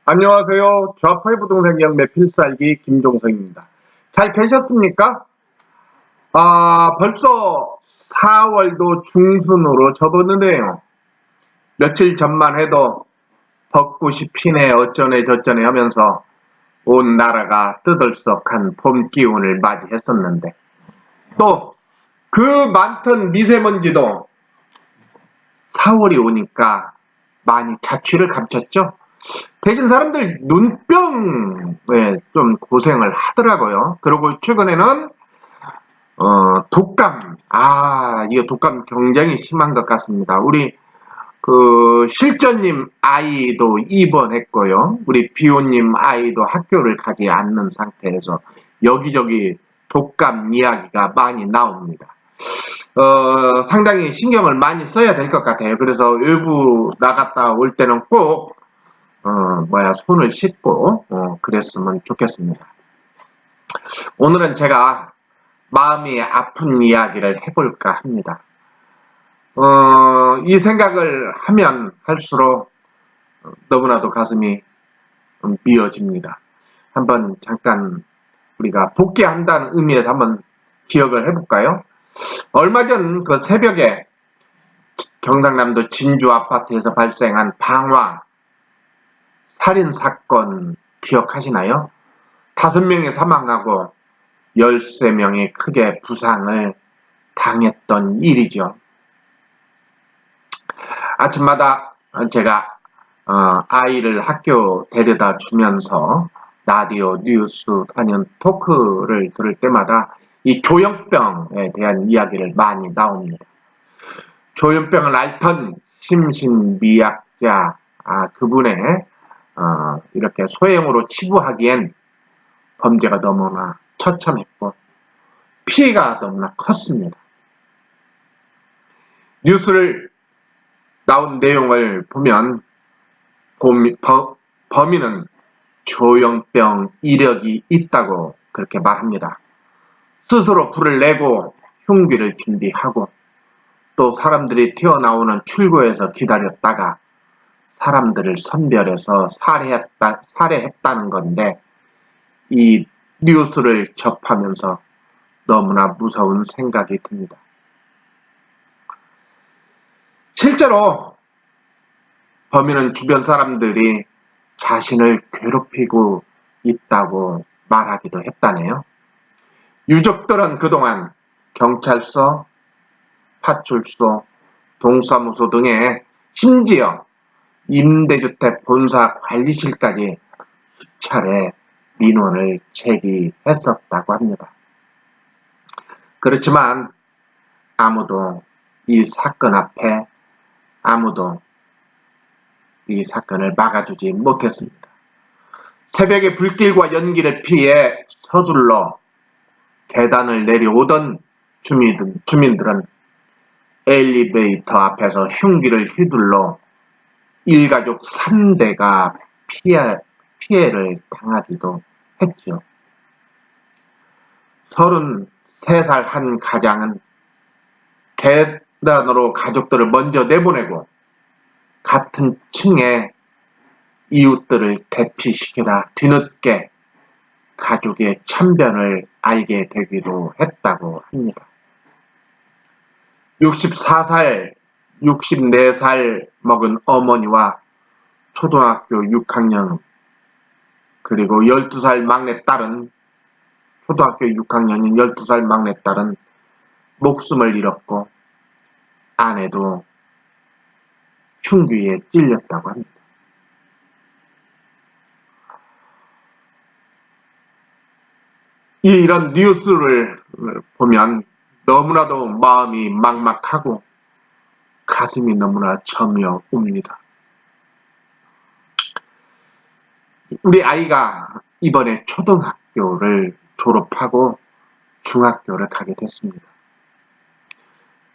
안녕하세요. 좌파의 부동산 경매 필살기 김종성입니다. 잘 계셨습니까? 벌써 4월도 중순으로 접었는데요. 며칠 전만 해도 벚꽃이 피네 어쩌네 저쩌네 하면서 온 나라가 뜨들썩한 봄 기운을 맞이했었는데 또 그 많던 미세먼지도 4월이 오니까 많이 자취를 감췄죠. 대신 사람들 눈병에 좀 고생을 하더라고요. 그리고 최근에는 독감. 이거 독감 굉장히 심한 것 같습니다. 우리 그 실전님 아이도 입원했고요. 우리 비호님 아이도 학교를 가지 않는 상태에서 여기저기 독감 이야기가 많이 나옵니다. 상당히 신경을 많이 써야 될 것 같아요. 그래서 외부 나갔다 올 때는 꼭 손을 씻고 그랬으면 좋겠습니다. 오늘은 제가 마음이 아픈 이야기를 해볼까 합니다. 이 생각을 하면 할수록 너무나도 가슴이 미어집니다. 한번 잠깐 우리가 복귀한다는 의미에서 한번 기억을 해볼까요? 얼마 전 그 새벽에 경상남도 진주 아파트에서 발생한 방화 살인사건 기억하시나요? 5명이 사망하고 13명이 크게 부상을 당했던 일이죠. 아침마다 제가 아이를 학교 데려다 주면서 라디오, 뉴스 아니면 토크를 들을 때마다 이 조현병에 대한 이야기를 많이 나옵니다. 조현병을 앓던 심신미약자 그분의 이렇게 소형으로 치부하기엔 범죄가 너무나 처참했고 피해가 너무나 컸습니다. 뉴스를 나온 내용을 보면 범인은 조현병 이력이 있다고 그렇게 말합니다. 스스로 불을 내고 흉기를 준비하고 또 사람들이 튀어나오는 출구에서 기다렸다가 사람들을 선별해서 살해했다는 건데 이 뉴스를 접하면서 너무나 무서운 생각이 듭니다. 실제로 범인은 주변 사람들이 자신을 괴롭히고 있다고 말하기도 했다네요. 유족들은 그동안 경찰서, 파출소, 동사무소 등에 심지어 임대주택 본사 관리실까지 수차례 민원을 제기했었다고 합니다. 그렇지만 아무도 이 사건 앞에 아무도 이 사건을 막아주지 못했습니다. 새벽에 불길과 연기를 피해 서둘러 계단을 내려오던 주민들은 엘리베이터 앞에서 흉기를 휘둘러 일가족 3대가 피해를 당하기도 했죠. 33살 한 가장은 계단으로 가족들을 먼저 내보내고 같은 층에 이웃들을 대피시키다 뒤늦게 가족의 참변을 알게 되기도 했다고 합니다. 64살, 64살 먹은 어머니와 초등학교 6학년 그리고 12살 막내딸은 초등학교 6학년인 12살 막내딸은 목숨을 잃었고 아내도 흉기에 찔렸다고 합니다. 이런 뉴스를 보면 너무나도 마음이 막막하고 가슴이 너무나 저며 옵니다. 우리 아이가 이번에 초등학교를 졸업하고 중학교를 가게 됐습니다.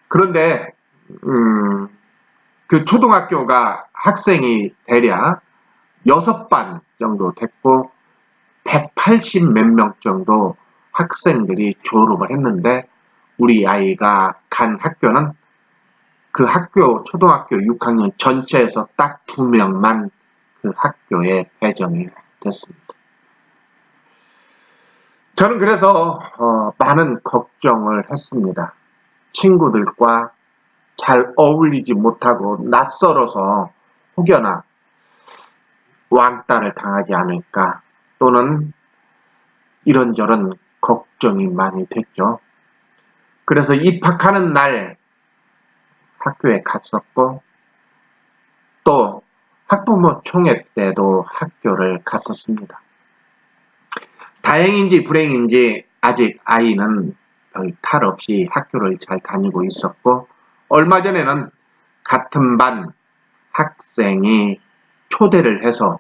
그런데 그 초등학교가 학생이 대략 6반 정도 됐고 180 몇 명 정도 학생들이 졸업을 했는데 우리 아이가 간 학교는 그 학교 초등학교 6학년 전체에서 딱 2명만 그 학교에 배정이 됐습니다. 저는 그래서 많은 걱정을 했습니다. 친구들과 잘 어울리지 못하고 낯설어서 혹여나 왕따를 당하지 않을까, 또는 이런저런 걱정이 많이 됐죠. 그래서 입학하는 날 학교에 갔었고, 또 학부모 총회 때도 학교를 갔었습니다. 다행인지 불행인지 아직 아이는 별 탈 없이 학교를 잘 다니고 있었고, 얼마 전에는 같은 반 학생이 초대를 해서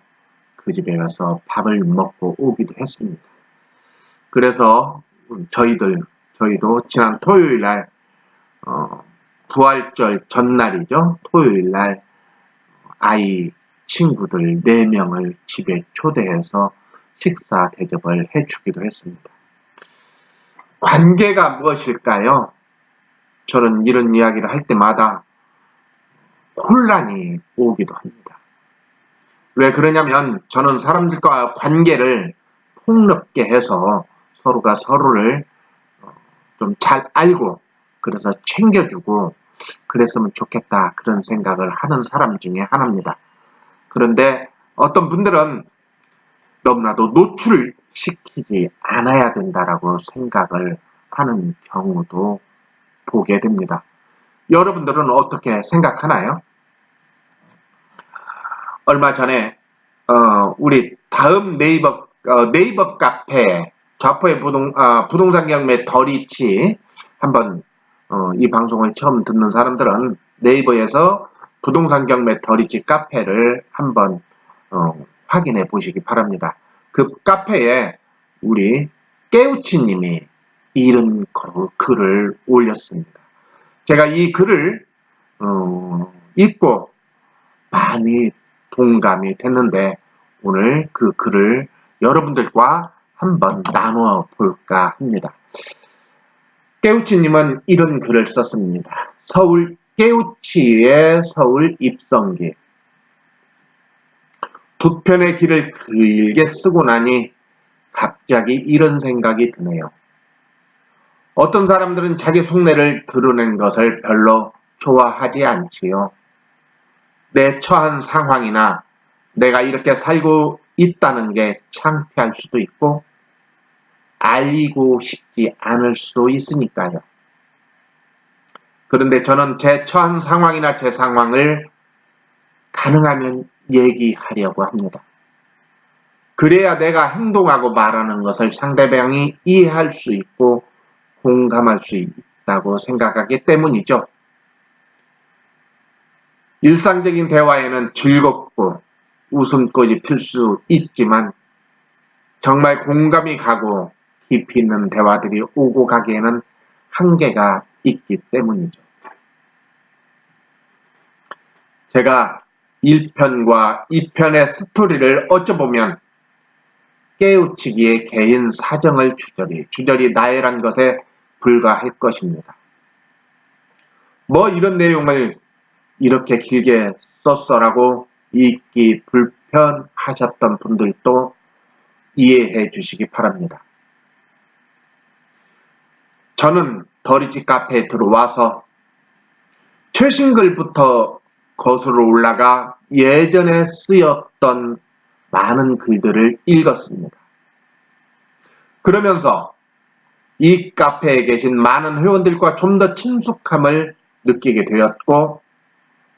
그 집에 가서 밥을 먹고 오기도 했습니다. 그래서 저희도 지난 토요일 날, 부활절 전날이죠. 토요일 날 아이 친구들 4명을 집에 초대해서 식사 대접을 해주기도 했습니다. 관계가 무엇일까요? 저는 이런 이야기를 할 때마다 혼란이 오기도 합니다. 왜 그러냐면 저는 사람들과 관계를 폭넓게 해서 서로가 서로를 좀 잘 알고, 그래서 챙겨주고 그랬으면 좋겠다, 그런 생각을 하는 사람 중에 하나입니다. 그런데 어떤 분들은 너무나도 노출시키지 않아야 된다라고 생각을 하는 경우도 보게 됩니다. 여러분들은 어떻게 생각하나요? 얼마 전에 우리 다음 네이버 카페 좌포의 부동산 경매 더리치, 한번 이 방송을 처음 듣는 사람들은 네이버에서 부동산 경매 더리치 카페를 한번 확인해 보시기 바랍니다. 그 카페에 우리 깨우치님이 이런 글을 올렸습니다. 제가 이 글을 읽고 많이 동감이 됐는데, 오늘 그 글을 여러분들과 한번 나누어 볼까 합니다. 깨우치님은 이런 글을 썼습니다. 깨우치의 서울 입성기. 두 편의 길을 길게 쓰고 나니 갑자기 이런 생각이 드네요. 어떤 사람들은 자기 속내를 드러낸 것을 별로 좋아하지 않지요. 내 처한 상황이나 내가 이렇게 살고 있다는 게 창피할 수도 있고 알리고 싶지 않을 수도 있으니까요. 그런데 저는 제 처한 상황이나 제 상황을 가능하면 얘기하려고 합니다. 그래야 내가 행동하고 말하는 것을 상대방이 이해할 수 있고 공감할 수 있다고 생각하기 때문이죠. 일상적인 대화에는 즐겁고 웃음꽃이 필 수 있지만 정말 공감이 가고 깊이 있는 대화들이 오고 가기에는 한계가 있기 때문이죠. 제가 1편과 2편의 스토리를 어쩌보면 깨우치기의 개인 사정을 주저리 나열한 것에 불과할 것입니다. 뭐 이런 내용을 이렇게 길게 썼어라고 읽기 불편하셨던 분들도 이해해 주시기 바랍니다. 저는 더리치 카페에 들어와서 최신 글부터 거슬러 올라가 예전에 쓰였던 많은 글들을 읽었습니다. 그러면서 이 카페에 계신 많은 회원들과 좀 더 친숙함을 느끼게 되었고,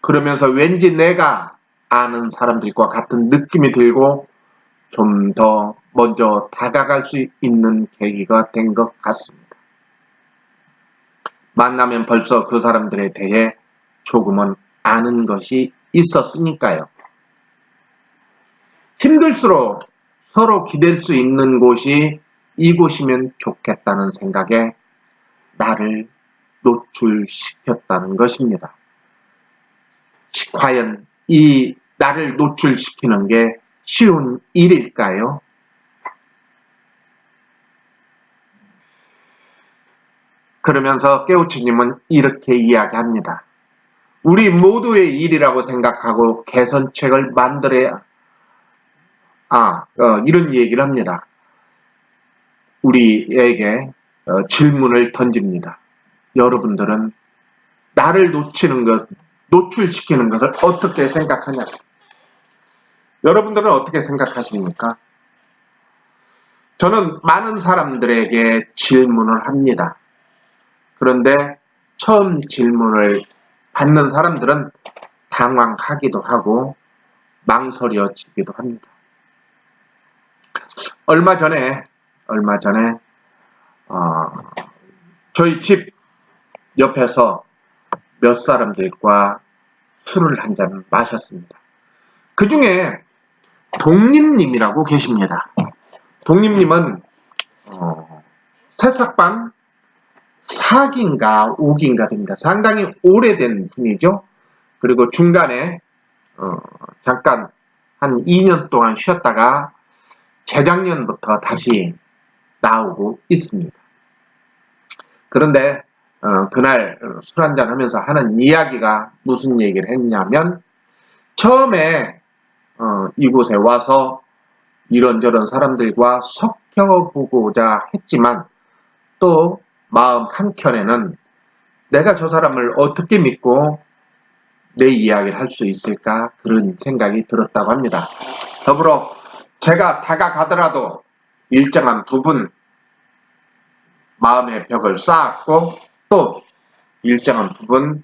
그러면서 왠지 내가 아는 사람들과 같은 느낌이 들고 좀 더 먼저 다가갈 수 있는 계기가 된 것 같습니다. 만나면 벌써 그 사람들에 대해 조금은 아는 것이 있었으니까요. 힘들수록 서로 기댈 수 있는 곳이 이곳이면 좋겠다는 생각에 나를 노출시켰다는 것입니다. 과연 이 나를 노출시키는 게 쉬운 일일까요? 그러면서 깨우치님은 이렇게 이야기합니다. 우리 모두의 일이라고 생각하고 개선책을 만들어야 이런 얘기를 합니다. 우리에게 질문을 던집니다. 여러분들은 나를 노출시키는 것을 어떻게 생각하냐? 여러분들은 어떻게 생각하십니까? 저는 많은 사람들에게 질문을 합니다. 그런데 처음 질문을 받는 사람들은 당황하기도 하고 망설여지기도 합니다. 얼마 전에 저희 집 옆에서 몇 사람들과 술을 한잔 마셨습니다. 그 중에 독립님이라고 계십니다. 독립님은 새싹반 4기인가 5기인가 됩니다. 상당히 오래된 분이죠. 그리고 중간에 잠깐 한 2년 동안 쉬었다가 재작년부터 다시 나오고 있습니다. 그런데 그날 술 한잔 하면서 하는 이야기가 무슨 얘기를 했냐면, 처음에 이곳에 와서 이런저런 사람들과 섞여보고자 했지만 또 마음 한켠에는 내가 저 사람을 어떻게 믿고 내 이야기를 할 수 있을까, 그런 생각이 들었다고 합니다. 더불어 제가 다가가더라도 일정한 부분 마음의 벽을 쌓았고 또 일정한 부분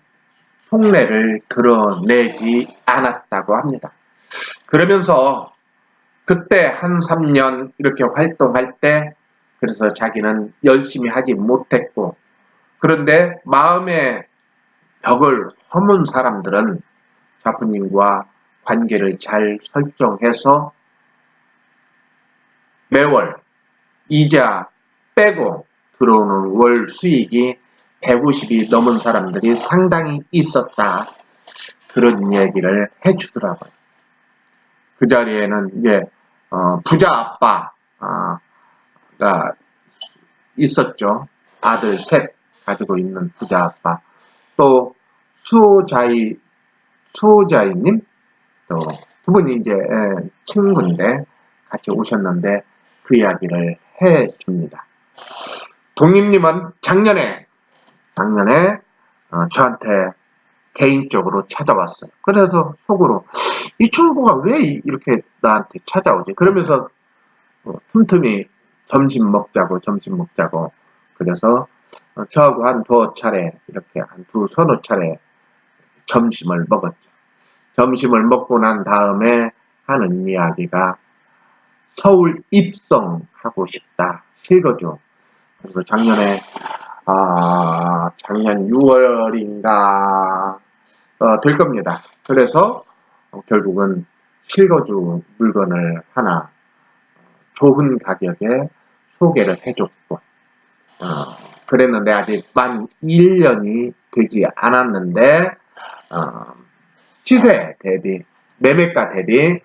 속내를 드러내지 않았다고 합니다. 그러면서 그때 한 3년 이렇게 활동할 때 그래서 자기는 열심히 하지 못했고, 그런데 마음의 벽을 허문 사람들은 자부님과 관계를 잘 설정해서 매월 이자 빼고 들어오는 월 수익이 150이 넘은 사람들이 상당히 있었다, 그런 얘기를 해주더라고요. 그 자리에는 이제 부자 아빠가 있었죠. 아들 셋 가지고 있는 부자 아빠. 또 수호자이님, 또 두 분이 이제 친구인데 같이 오셨는데 그 이야기를 해줍니다. 독립님은 작년에 저한테 개인적으로 찾아왔어요. 그래서 속으로 이 친구가 왜 이렇게 나한테 찾아오지? 그러면서 틈틈이 점심 먹자고 그래서 저하고 한 두어 차례, 이렇게 한 서너 차례 점심을 먹었죠. 점심을 먹고 난 다음에 하는 이야기가 서울 입성하고 싶다, 실거주. 그래서 작년 6월인가 될 겁니다. 그래서 결국은 실거주 물건을 하나 좋은 가격에 소개를 해줬고, 그랬는데 아직 만 1년이 되지 않았는데 시세 대비, 매매가 대비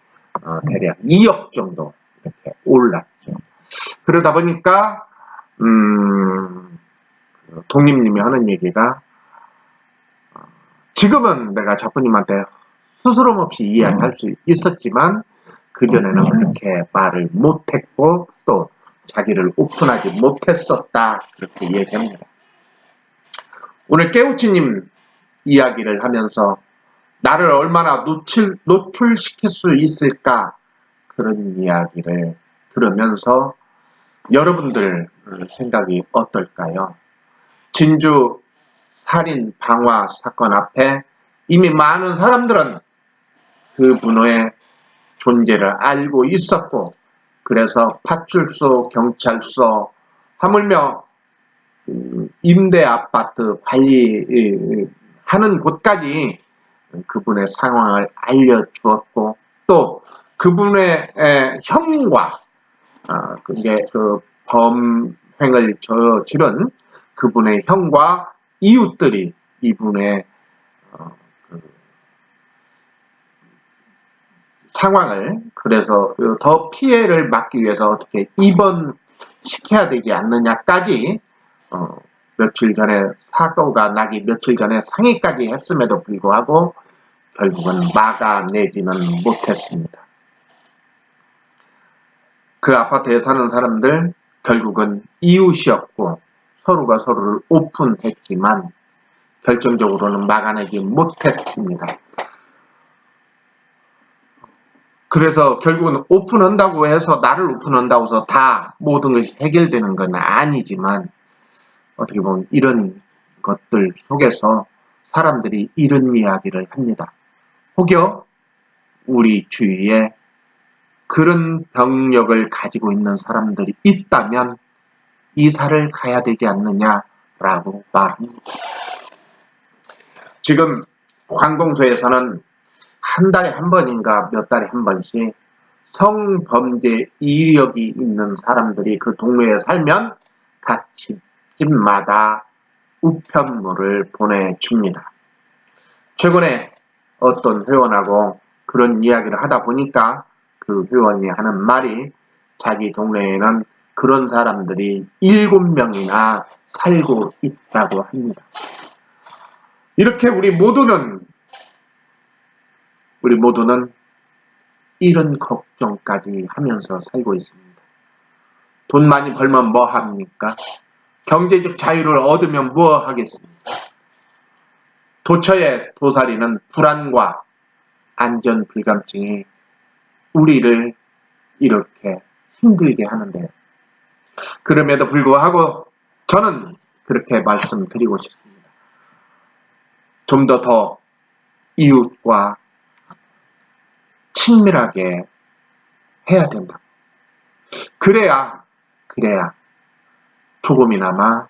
대략 2억 정도 이렇게 올랐죠. 그러다 보니까 독립님이 하는 얘기가, 지금은 내가 자부님한테 스스럼 없이 이야기할 수 있었지만 그전에는 그렇게 말을 못했고 또 자기를 오픈하지 못했었다, 그렇게 얘기합니다. 오늘 깨우치님 이야기를 하면서 나를 얼마나 노출시킬 수 있을까, 그런 이야기를 들으면서 여러분들 생각이 어떨까요? 진주 살인 방화 사건 앞에 이미 많은 사람들은 그분의 존재를 알고 있었고, 그래서 파출소, 경찰서, 하물며 임대 아파트 관리하는 곳까지 그분의 상황을 알려주었고, 또 그분의 형과 그 범행을 저지른 그분의 형과 이웃들이 이분의 그 상황을, 그래서 더 피해를 막기 위해서 어떻게 입원시켜야 되지 않느냐까지 며칠 전에 사고가 나기 며칠 전에 상의까지 했음에도 불구하고 결국은 막아내지는 못했습니다. 그 아파트에 사는 사람들 결국은 이웃이었고 서로가 서로를 오픈했지만 결정적으로는 막아내지 못했습니다. 그래서 결국은 오픈한다고 해서 나를 오픈한다고 해서 다 모든 것이 해결되는 건 아니지만 어떻게 보면 이런 것들 속에서 사람들이 이런 이야기를 합니다. 혹여 우리 주위에 그런 병력을 가지고 있는 사람들이 있다면 이사를 가야 되지 않느냐라고 말합니다. 지금 관공서에서는 한 달에 한 번인가 몇 달에 한 번씩 성범죄 이력이 있는 사람들이 그 동네에 살면 각 집마다 우편물을 보내줍니다. 최근에 어떤 회원하고 그런 이야기를 하다 보니까 그 회원이 하는 말이 자기 동네에는 그런 사람들이 7명이나 살고 있다고 합니다. 이렇게 우리 모두는 이런 걱정까지 하면서 살고 있습니다. 돈 많이 벌면 뭐 합니까? 경제적 자유를 얻으면 뭐 하겠습니까? 도처의 도사리는 불안과 안전 불감증이 우리를 이렇게 힘들게 하는데요. 그럼에도 불구하고 저는 그렇게 말씀드리고 싶습니다. 좀 더 이웃과 친밀하게 해야 된다. 그래야 조금이나마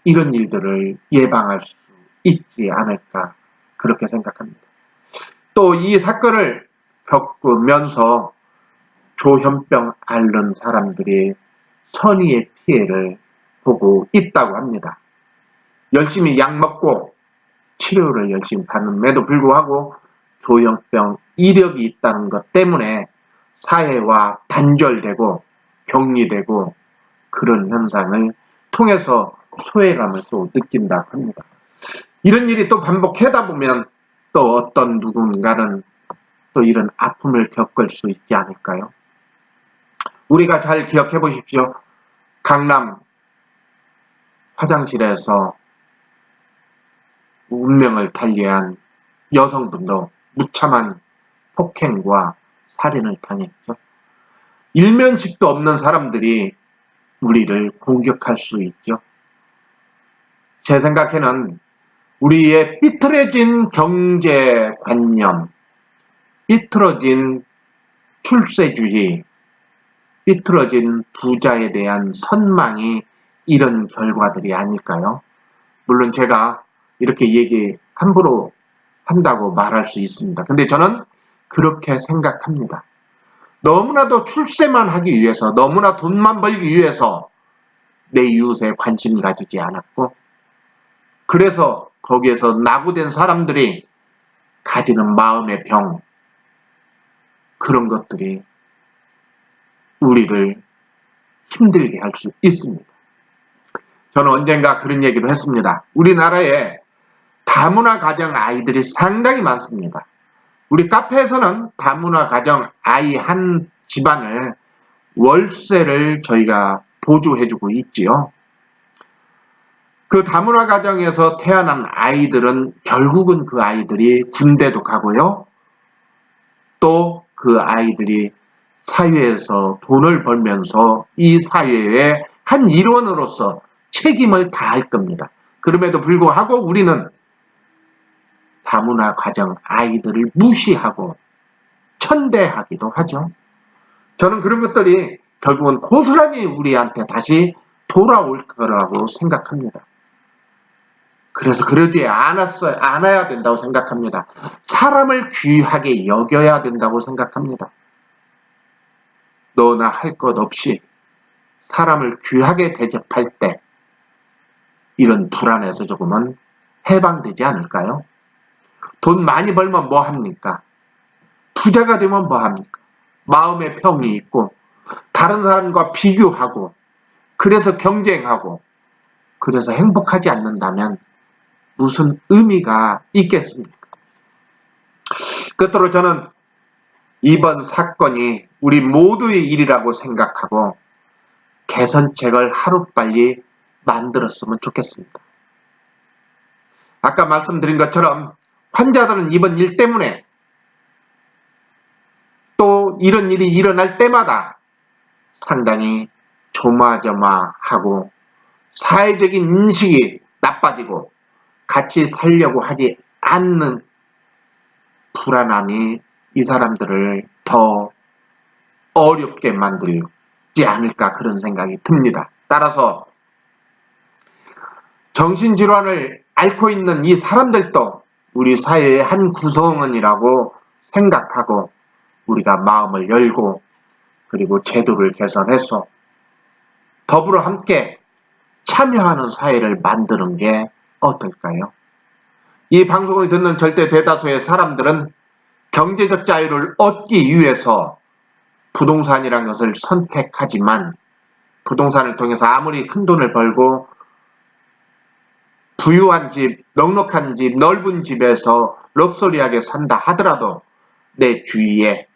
이런 일들을 예방할 수 있지 않을까 그렇게 생각합니다. 또 이 사건을 겪으면서 조현병 앓는 사람들이 선의의 피해를 보고 있다고 합니다. 열심히 약 먹고 치료를 열심히 받는데도 불구하고 조현병 이력이 있다는 것 때문에 사회와 단절되고 격리되고 그런 현상을 통해서 소외감을 또 느낀다고 합니다. 이런 일이 또 반복하다 보면 또 어떤 누군가는 또 이런 아픔을 겪을 수 있지 않을까요? 우리가 잘 기억해 보십시오. 강남 화장실에서 운명을 달리한 여성분도 무참한 폭행과 살인을 당했죠. 일면식도 없는 사람들이 우리를 공격할 수 있죠. 제 생각에는 우리의 삐뚤어진 경제관념, 삐뚤어진 출세주의, 삐뚤어진 부자에 대한 선망이 이런 결과들이 아닐까요? 물론 제가 이렇게 얘기 함부로 한다고 말할 수 있습니다. 근데 저는 그렇게 생각합니다. 너무나도 출세만 하기 위해서, 너무나 돈만 벌기 위해서 내 이웃에 관심 가지지 않았고, 그래서 거기에서 낙오된 사람들이 가지는 마음의 병, 그런 것들이 우리를 힘들게 할 수 있습니다. 저는 언젠가 그런 얘기도 했습니다. 우리나라에 다문화 가정 아이들이 상당히 많습니다. 우리 카페에서는 다문화 가정 아이 한 집안을 월세를 저희가 보조해주고 있지요. 그 다문화 가정에서 태어난 아이들은 결국은 그 아이들이 군대도 가고요. 또 그 아이들이 사회에서 돈을 벌면서 이 사회의 한 일원으로서 책임을 다할 겁니다. 그럼에도 불구하고 우리는 다문화 가정 아이들을 무시하고 천대하기도 하죠. 저는 그런 것들이 결국은 고스란히 우리한테 다시 돌아올 거라고 생각합니다. 그래서 그러지 않아야 된다고 생각합니다. 사람을 귀하게 여겨야 된다고 생각합니다. 너나 할 것 없이 사람을 귀하게 대접할 때 이런 불안에서 조금은 해방되지 않을까요? 돈 많이 벌면 뭐 합니까? 부자가 되면 뭐 합니까? 마음의 평이 있고 다른 사람과 비교하고 그래서 경쟁하고 그래서 행복하지 않는다면 무슨 의미가 있겠습니까? 끝으로 저는 이번 사건이 우리 모두의 일이라고 생각하고 개선책을 하루빨리 만들었으면 좋겠습니다. 아까 말씀드린 것처럼 환자들은 이번 일 때문에 또 이런 일이 일어날 때마다 상당히 조마조마하고 사회적인 인식이 나빠지고 같이 살려고 하지 않는 불안함이 이 사람들을 더 어렵게 만들지 않을까 그런 생각이 듭니다. 따라서 정신질환을 앓고 있는 이 사람들도 우리 사회의 한 구성원이라고 생각하고 우리가 마음을 열고 그리고 제도를 개선해서 더불어 함께 참여하는 사회를 만드는 게 어떨까요? 이 방송을 듣는 절대 대다수의 사람들은 경제적 자유를 얻기 위해서 부동산이라는 것을 선택하지만 부동산을 통해서 아무리 큰 돈을 벌고 부유한 집, 넉넉한 집, 넓은 집에서 럭셔리하게 산다 하더라도 내 주위에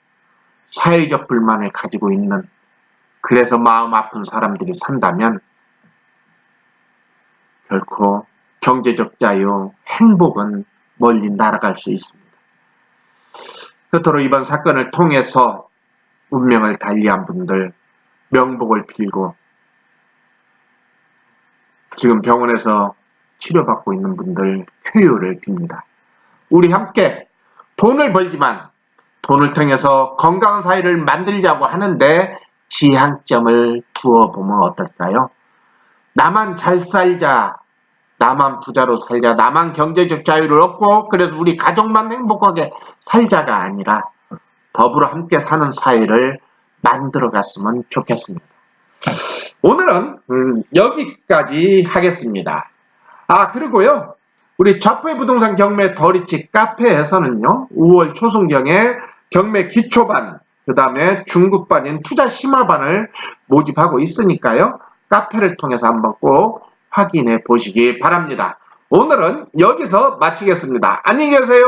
사회적 불만을 가지고 있는 그래서 마음 아픈 사람들이 산다면 결코 경제적 자유, 행복은 멀리 날아갈 수 있습니다. 끝으로 이번 사건을 통해서 운명을 달리한 분들 명복을 빌고 지금 병원에서 치료받고 있는 분들 쾌유를 빕니다. 우리 함께 돈을 벌지만 돈을 통해서 건강한 사회를 만들자고 하는데 지향점을 두어보면 어떨까요? 나만 잘 살자, 나만 부자로 살자, 나만 경제적 자유를 얻고 그래서 우리 가족만 행복하게 살자가 아니라 더불어 함께 사는 사회를 만들어 갔으면 좋겠습니다. 오늘은 여기까지 하겠습니다. 그리고요. 우리 좌표부동산 경매 더리치 카페에서는요. 5월 초순경에 경매 기초반, 그 다음에 중급반인 투자 심화반을 모집하고 있으니까요. 카페를 통해서 한번 꼭 확인해 보시기 바랍니다. 오늘은 여기서 마치겠습니다. 안녕히 계세요.